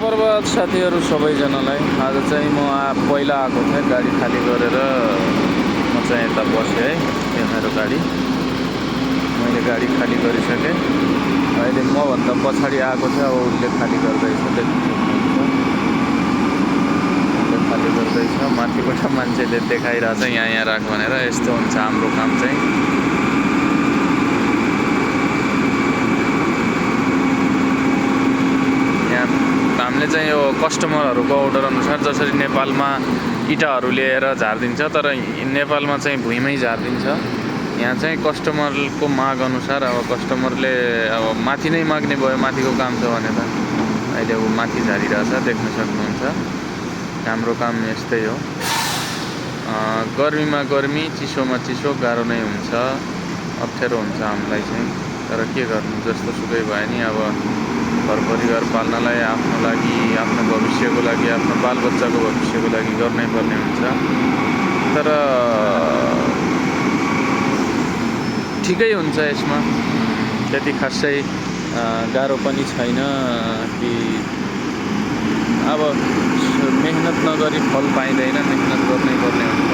सुप्रभात साथीहरू सबैजनालाई। आज चाहिँ म पहिला आएको थिएँ गाडी खाली गरेर म चाहिँ यता बसेँ है। यो मेरो गाडी, मैले गाडी खाली गरिसकेँ। अहिले मभन्दा पछाडि आएको थियो, अब उसले खाली गर्दैछ, देख्नु सक्नुहुन्छ। उसले खाली गर्दैछ, माथिबाट मान्छेले देखाइरहेछ यहाँ राख भनेर। यस्तो हुन्छ हाम्रो काम चाहिँ। हामीले चाहिँ यो कस्टमरहरूको अर्डर अनुसार, जसरी नेपालमा इँटाहरू ल्याएर झारिदिन्छ, तर नेपालमा चाहिँ भुइँमै झारिदिन्छ। यहाँ चाहिँ कस्टमरको माग अनुसार, अब कस्टमरले अब माथि नै माग्ने भयो, माथिको काम छ भने त अहिले ऊ माथि झारिरहेछ, देख्न सक्नुहुन्छ। हाम्रो काम यस्तै हो। गर्मीमा गर्मी, चिसोमा चिसो, गाह्रो नै हुन्छ, अप्ठ्यारो हुन्छ हामीलाई चाहिँ। तर के गर्नु, जस्तो सुकै भयो नि। अब घर परिवार पाल्नलाई, आफ्नो लागि, आफ्नो भविष्यको लागि, आफ्नो बालबच्चाको भविष्यको लागि गर्नै पर्ने हुन्छ। तर ठिकै हुन्छ, यसमा त्यति खासै गाह्रो पनि छैन कि अब मेहनत नगरी फल पाइँदैन, मेहनत गर्नै पर्ने हुन्छ।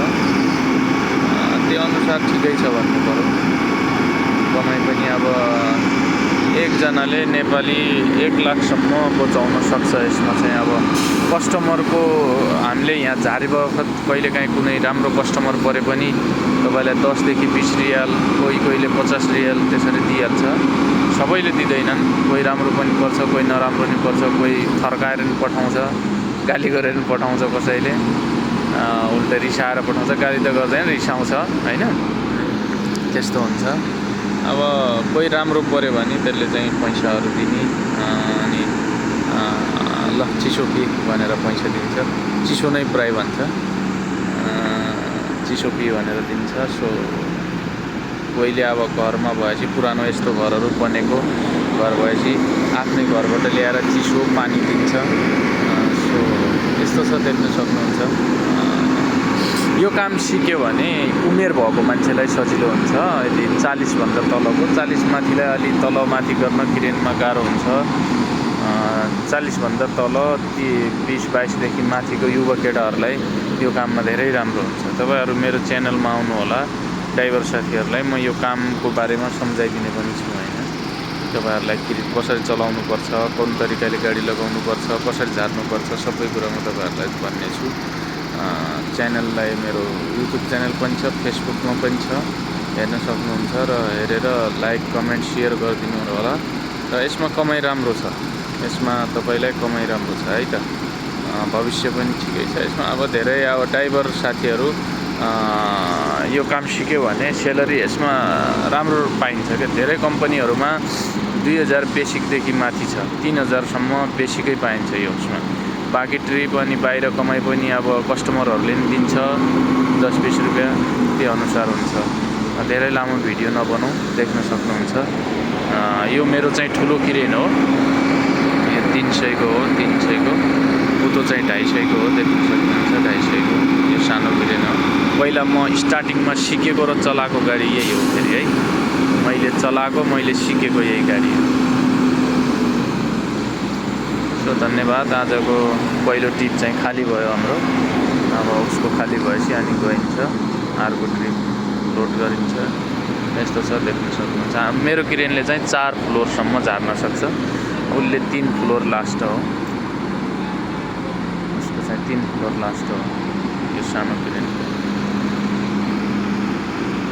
त्यो अनुसार ठिकै छ भन्नु पर्यो। कमाइ पनि अब एकजनाले नेपाली 1 लाखसम्म बचाउन सक्छ यसमा चाहिँ। अब कस्टमरको हामीले यहाँ झारे बखत कहिलेकाहीँ कुनै राम्रो कस्टमर परे पनि तपाईँलाई 10 देखि 20 रियाल, कोहीले 50 रियाल त्यसरी दिइहाल्छ। सबैले दिँदैनन्, कोही राम्रो पनि पर्छ, कोही नराम्रो पनि पर्छ, कोही थर्काएर पनि पठाउँछ, गाली गरेर पनि पठाउँछ, कसैले उल्टा रिसाएर पठाउँछ। गाली त गर्दैन, रिसाउँछ होइन, त्यस्तो हुन्छ। अब कोही राम्रो पऱ्यो भने त्यसले चाहिँ पैसाहरू दिने, अनि ल चिसो पी भनेर पैसा दिन्छ। चिसो नै प्राय भन्छ, चिसो पी भनेर दिन्छ। सो कोहीले अब घरमा भएपछि, पुरानो यस्तो घरहरू बनेको घर भएपछि आफ्नै घरबाट ल्याएर चिसो पानी दिन्छ। सो यस्तो छ, देख्न सक्नुहुन्छ। यो काम सिक्यो भने उमेर भएको मान्छेलाई सजिलो हुन्छ। यदि 40 भन्दा तलको, 40 माथिलाई अलि तल माथि गर्न क्रेनमा गाह्रो हुन्छ। 40 भन्दा तल 20-22 देखि माथिको युवा केटाहरूलाई यो काममा धेरै राम्रो हुन्छ। तपाईँहरू मेरो च्यानलमा आउनु होला, ड्राइभर साथीहरूलाई म यो कामको बारेमा सम्झाइदिने पनि छु होइन। तपाईँहरूलाई कसरी चलाउनुपर्छ, कुन तरिकाले गाडी लगाउनुपर्छ, कसरी झार्नुपर्छ, सबै कुरा म तपाईँहरूलाई भन्ने छु। च्यानललाई मेरो युट्युब च्यानल पनि छ, फेसबुकमा पनि छ, हेर्न सक्नुहुन्छ। र हेरेर लाइक, कमेन्ट, सेयर गरिदिनु होला। र यसमा कमाइ राम्रो छ, यसमा तपाईँलाई कमाइ राम्रो छ है त। भविष्य पनि ठिकै छ यसमा। अब धेरै अब ड्राइभर साथीहरू यो काम सिक्यो भने सेलरी यसमा राम्रो पाइन्छ क्या। धेरै कम्पनीहरूमा 2000 बेसिकदेखि माथि छ, 3000सम्म बेसिकै पाइन्छ यो उसमा। बाँकी ट्रिप अनि बाहिर कमाइ पनि अब कस्टमरहरूले पनि दिन्छ 10-20 रुपियाँ, त्यो अनुसार हुन्छ। धेरै लामो भिडियो नबनाऊ, देख्न सक्नुहुन्छ। यो मेरो चाहिँ ठुलो क्रेन हो, यो 300 को हो, 300 को। उतो चाहिँ 250 को हो, देख्न सक्नुहुन्छ, 250 को। यो सानो क्रेन हो। पहिला म स्टार्टिङमा सिकेको र चलाएको गाडी यही हो फेरि है। मैले चलाएको, मैले सिकेको यही गाडी हो। सो धन्यवाद। आजको पहिलो ट्रिप चाहिँ खाली भयो हाम्रो। अब उसको खाली भएपछि अनि गइन्छ, अर्को ट्रिप लोड गरिन्छ। यस्तो छ, देख्न सक्नुहुन्छ। मेरो क्रेनले चाहिँ 4 फ्लोरसम्म झार्न सक्छ, उसले 3 फ्लोर लास्ट हो, उसको चाहिँ 3 फ्लोर लास्ट हो यो सानो क्रेन।